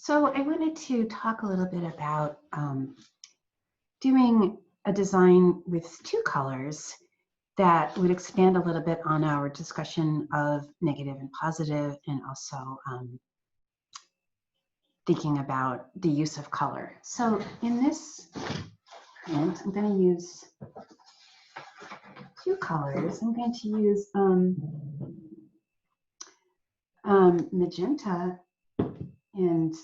So I wanted to talk a little bit about doing a design with two colors that would expand a little bit on our discussion of negative and positive, and also thinking about the use of color. So in this print, I'm going to use two colors. I'm going to use magenta and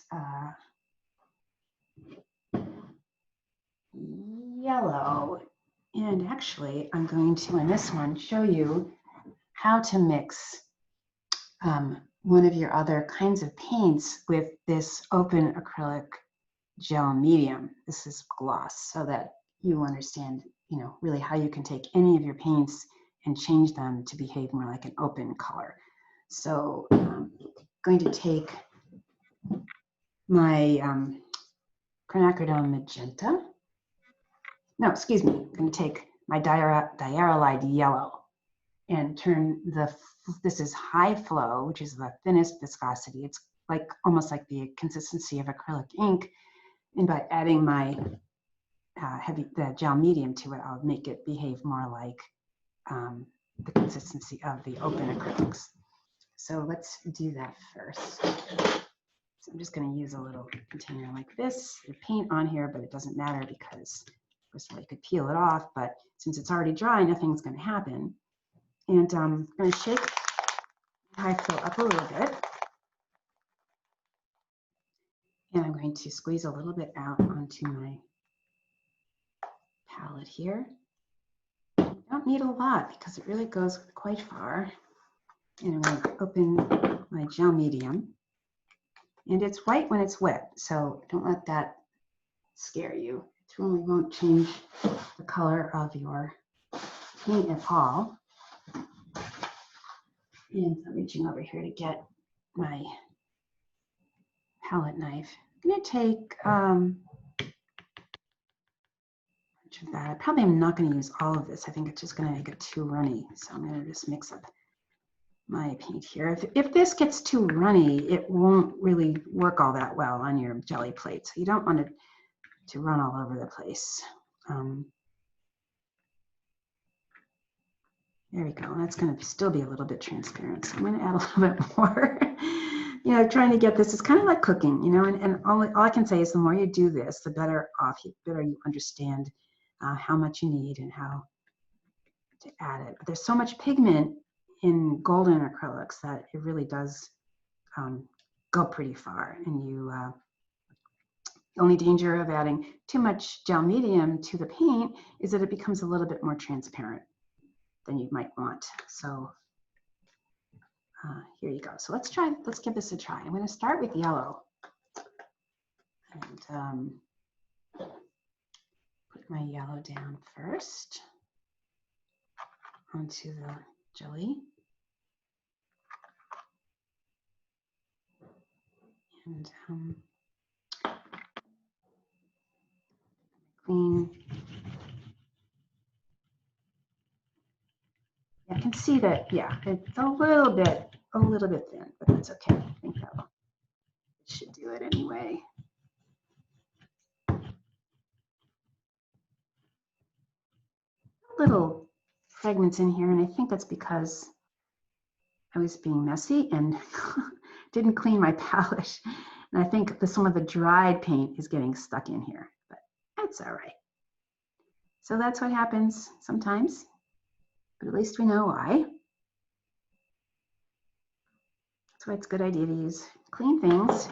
yellow. And actually, I'm going to, in this one, show you how to mix one of your other kinds of paints with this open acrylic gel medium. This is gloss, so that you understand, really how you can take any of your paints and change them to behave more like an open color. So I'm going to take my quinacridone magenta. No, excuse me. I'm going to take my diarylide yellow and turn this is high flow, which is the thinnest viscosity. It's like almost like the consistency of acrylic ink. And by adding my the gel medium to it, I'll make it behave more like the consistency of the open acrylics. So let's do that first. So I'm just going to use a little container like this. There's paint on here, but it doesn't matter because, first of all, you could peel it off, but since it's already dry, nothing's going to happen. And I'm going to shake high flow up a little bit. And I'm going to squeeze a little bit out onto my palette here. I don't need a lot because it really goes quite far. And I'm going to open my gel medium. And it's white when it's wet, so don't let that scare you. It really won't change the color of your paint at all. And I'm reaching over here to get my palette knife. I'm going to take much of that. I probably am not going to use all of this. I think it's just going to make it too runny. So I'm going to just mix up my paint here. If this gets too runny, it won't really work all that well on your jelly plate. So you don't want it to run all over the place. There we go. That's going to still be a little bit transparent. So I'm going to add a little bit more. Trying to get this is kind of like cooking, and all I can say is the more you do this, the better you understand how much you need and how to add it. But there's so much pigment in golden acrylics that it really does go pretty far. And the only danger of adding too much gel medium to the paint is that it becomes a little bit more transparent than you might want. So here you go. So let's give this a try. I'm going to start with yellow and put my yellow down first onto the jelly. And clean. I can see that, yeah, it's a little bit thin, but that's okay. I think that should do it anyway. Little fragments in here, and I think that's because I was being messy and didn't clean my palette. And I think some of the dried paint is getting stuck in here, but that's all right. So that's what happens sometimes, but at least we know why. That's why it's a good idea to use clean things.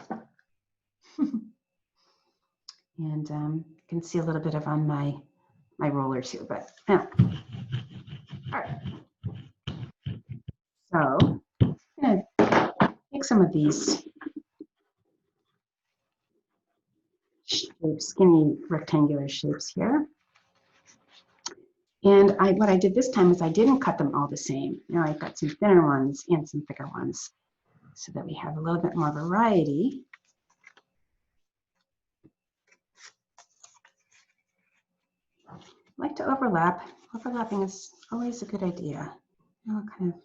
And you can see a little bit of on my roller too, but all right. So I'm going to take some of these skinny rectangular shapes here. And what I did this time is I didn't cut them all the same. I've got some thinner ones and some thicker ones so that we have a little bit more variety. I like to overlap. Overlapping is always a good idea. Kind of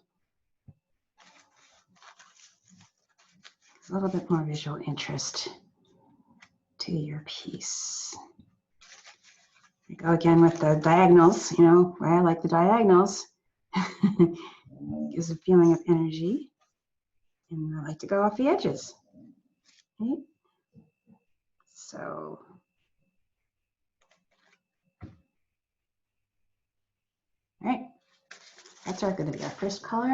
a little bit more visual interest to your piece. There you go again with the diagonals, you know, why I like the diagonals. Gives a feeling of energy. And I like to go off the edges. Right? So, all right, that's going to be our first color.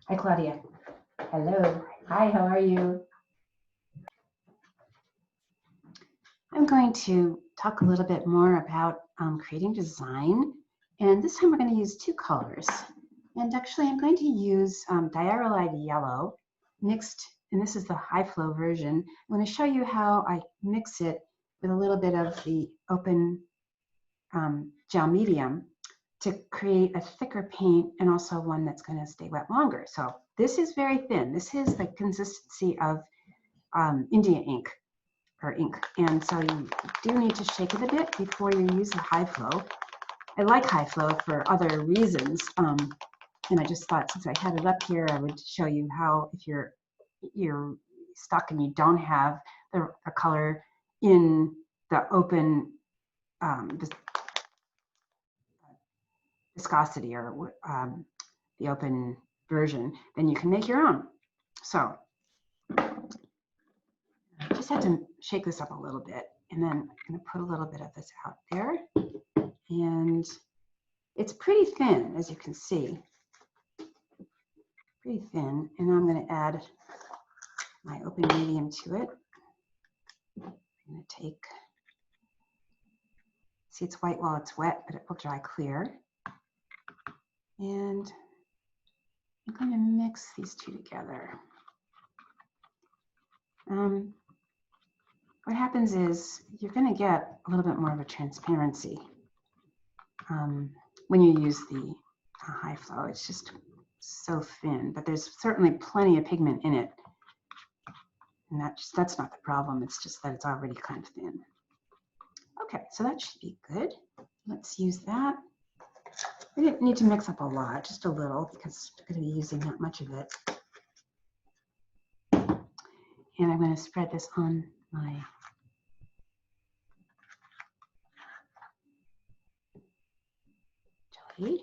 Hi, Claudia. Hello. Hi, how are you? I'm going to talk a little bit more about creating design. And this time we're going to use two colors. And actually, I'm going to use diarylide yellow mixed, and this is the high flow version. I'm going to show you how I mix it with a little bit of the open gel medium to create a thicker paint and also one that's going to stay wet longer. So this is very thin. This is the consistency of India ink or ink. And so you do need to shake it a bit before you use the high flow. I like high flow for other reasons. And I just thought since I had it up here, I would show you how if you're stuck and you don't have the color in the open viscosity or the open version, then you can make your own. So I just had to shake this up a little bit, and then I'm going to put a little bit of this out there. And it's pretty thin, as you can see. Pretty thin. And I'm going to add my open medium to it. I'm going to take, see it's white while it's wet, but it will dry clear. And I'm going to mix these two together. What happens is you're going to get a little bit more of a transparency when you use the high flow. It's just so thin, but there's certainly plenty of pigment in it. And that's not the problem. It's just that it's already kind of thin. Okay, so that should be good. Let's use that. We didn't need to mix up a lot, just a little, because I'm going to be using that much of it. And I'm going to spread this on my jelly.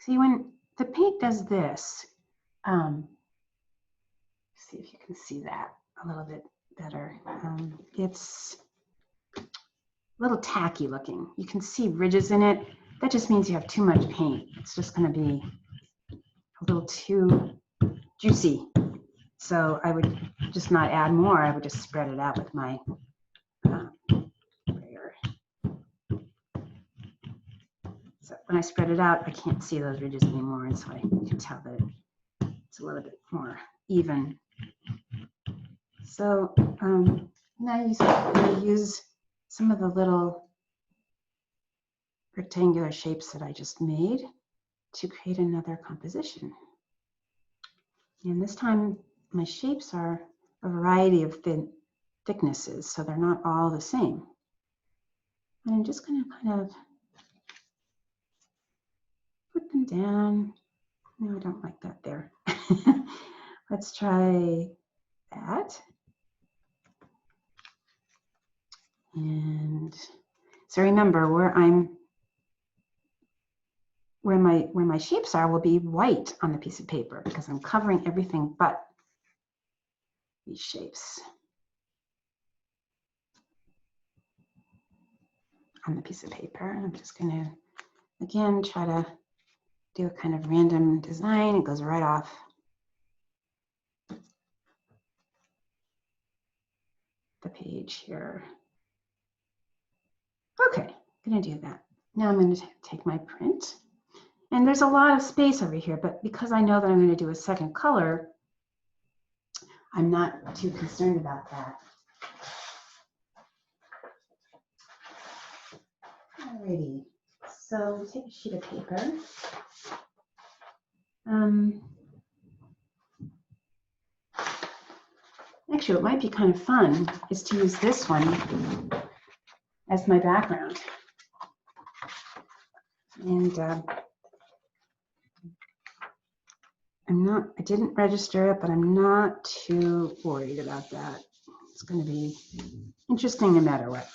See, when the paint does this, see if you can see that a little bit better. It's a little tacky looking. You can see ridges in it. That just means you have too much paint. It's just going to be a little too juicy. So I would just not add more. I would just spread it out with my sprayer. So when I spread it out, I can't see those ridges anymore, and so I can tell that it's a little bit more even. So now you use some of the little rectangular shapes that I just made to create another composition. And this time my shapes are a variety of thicknesses, so they're not all the same. And I'm just going to kind of put them down. No, I don't like that there. Let's try that. And so remember, where my shapes are will be white on the piece of paper because I'm covering everything but these shapes on the piece of paper. I'm just going to, again, try to do a kind of random design. It goes right off the page here. Okay, I'm going to do that. Now I'm going to take my print. And there's a lot of space over here, but because I know that I'm going to do a second color, I'm not too concerned about that. Alrighty, so take a sheet of paper. Actually, what might be kind of fun is to use this one as my background. And I didn't register it, but I'm not too worried about that. It's going to be interesting no matter what.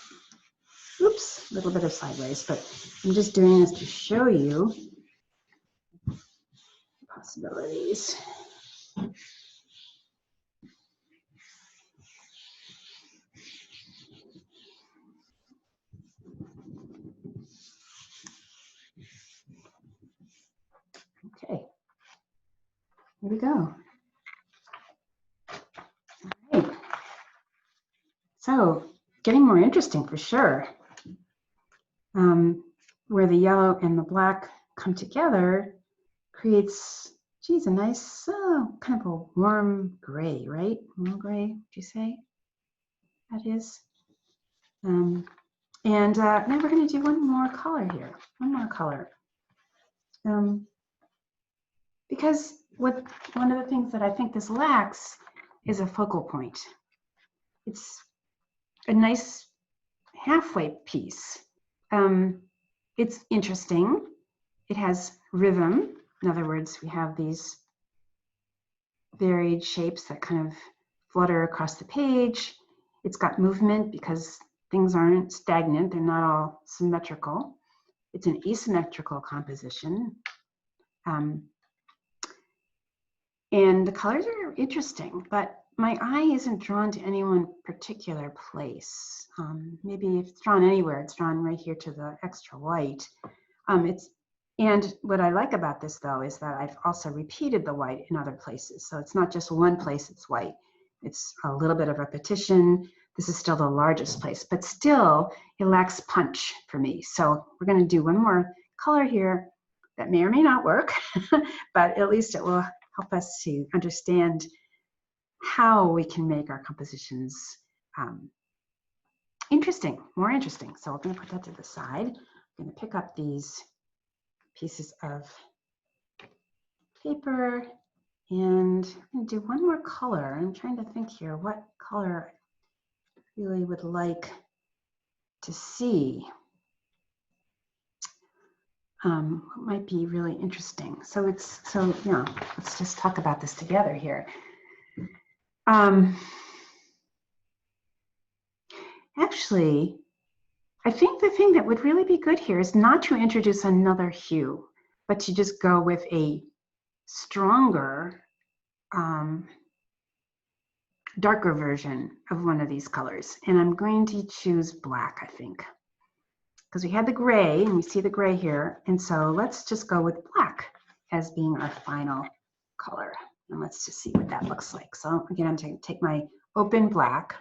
Oops, a little bit of sideways, but I'm just doing this to show you possibilities. Okay, here we go. All right. So, getting more interesting for sure. Where the yellow and the black come together creates, geez, a nice kind of a warm gray, right? Warm gray, would you say? That is. And now we're going to do one more color here, one more color. Because one of the things that I think this lacks is a focal point. It's a nice halfway piece. It's interesting. It has rhythm. In other words, we have these varied shapes that kind of flutter across the page. It's got movement because things aren't stagnant. They're not all symmetrical. It's an asymmetrical composition. And the colors are interesting, but my eye isn't drawn to any one particular place. Maybe if it's drawn anywhere, it's drawn right here to the extra white. And what I like about this, though, is that I've also repeated the white in other places. So it's not just one place it's white. It's a little bit of repetition. This is still the largest place, but still it lacks punch for me. So we're going to do one more color here that may or may not work, but at least it will help us to understand how we can make our compositions interesting, more interesting. So we're going to put that to the side. I'm going to pick up these pieces of paper and I'm going to do one more color. I'm trying to think here what color I really would like to see. What might be really interesting. So let's just talk about this together here. Actually, I think the thing that would really be good here is not to introduce another hue, but to just go with a stronger, darker version of one of these colors. And I'm going to choose black, I think, because we had the gray and we see the gray here. And so let's just go with black as being our final color. And let's just see what that looks like. So again, I'm going to take my open black.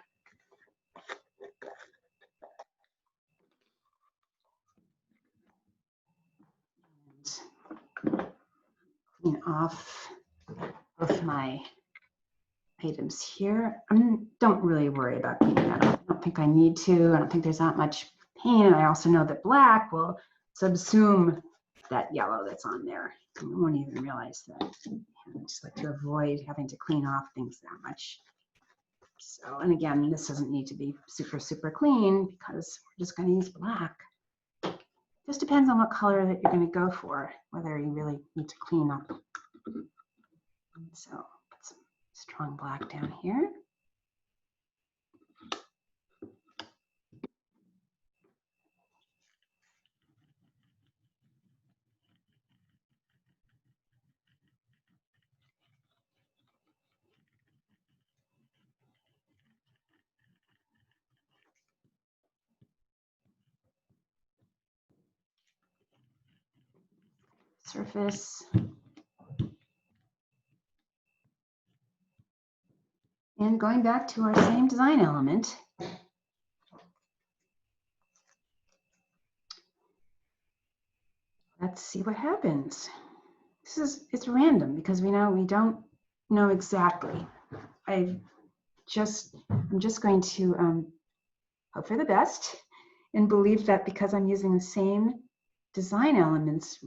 Clean off both my items here. Don't really worry about cleaning that up. I don't think I need to. I don't think there's that much pain. And I also know that black will subsume that yellow that's on there. I won't even realize that. I just like to avoid having to clean off things that much. So, and again, this doesn't need to be super, super clean because we're just going to use black. Just depends on what color that you're going to go for, whether you really need to clean up. So put some strong black down here. Surface. And going back to our same design element, let's see what happens. It's random because we don't know exactly. I'm just going to hope for the best and believe that because I'm using the same design elements,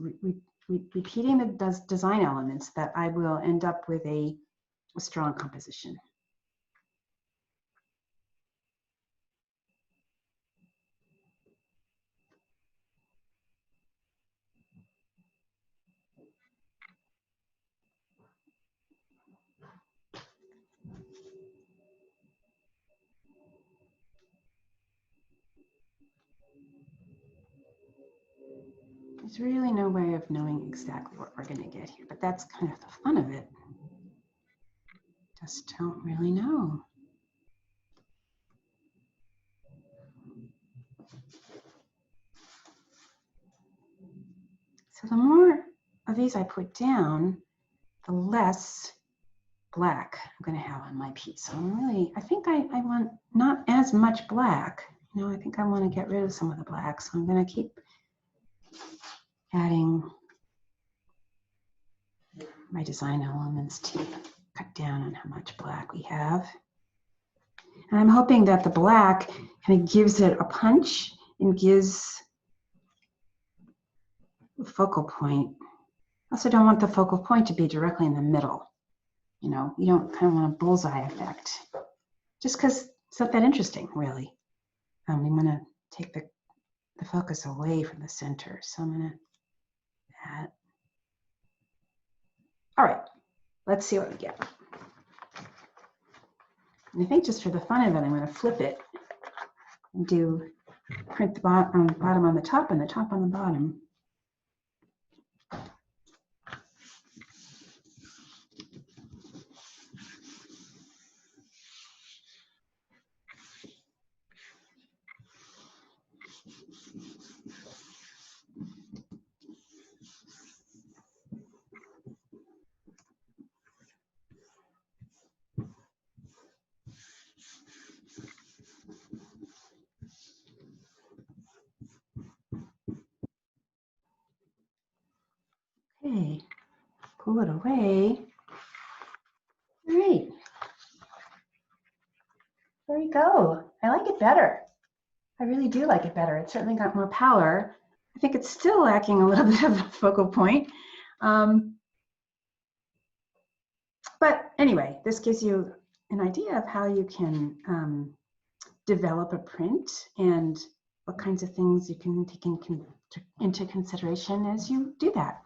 repeating the design elements, that I will end up with a strong composition. There's really no way of knowing exactly what we're going to get here, but that's kind of the fun of it. Just don't really know. So the more of these I put down, the less black I'm going to have on my piece. So I'm really, I think I want not as much black. You know, I think I want to get rid of some of the black. So I'm going to keep adding my design elements to cut down on how much black we have. And I'm hoping that the black kind of gives it a punch and gives the focal point. I also don't want the focal point to be directly in the middle. You know, you don't kind of want a bullseye effect. Just because it's not that interesting, really. We want to take the focus away from the center. So I'm going to that. All right, let's see what we get. And I think just for the fun of it, I'm going to flip it and do print the bottom on the top and the top on the bottom. Okay, pull it away. All right. There you go. I like it better. I really do like it better. It certainly got more power. I think it's still lacking a little bit of a focal point. But anyway, this gives you an idea of how you can develop a print and what kinds of things you can take into consideration as you do that.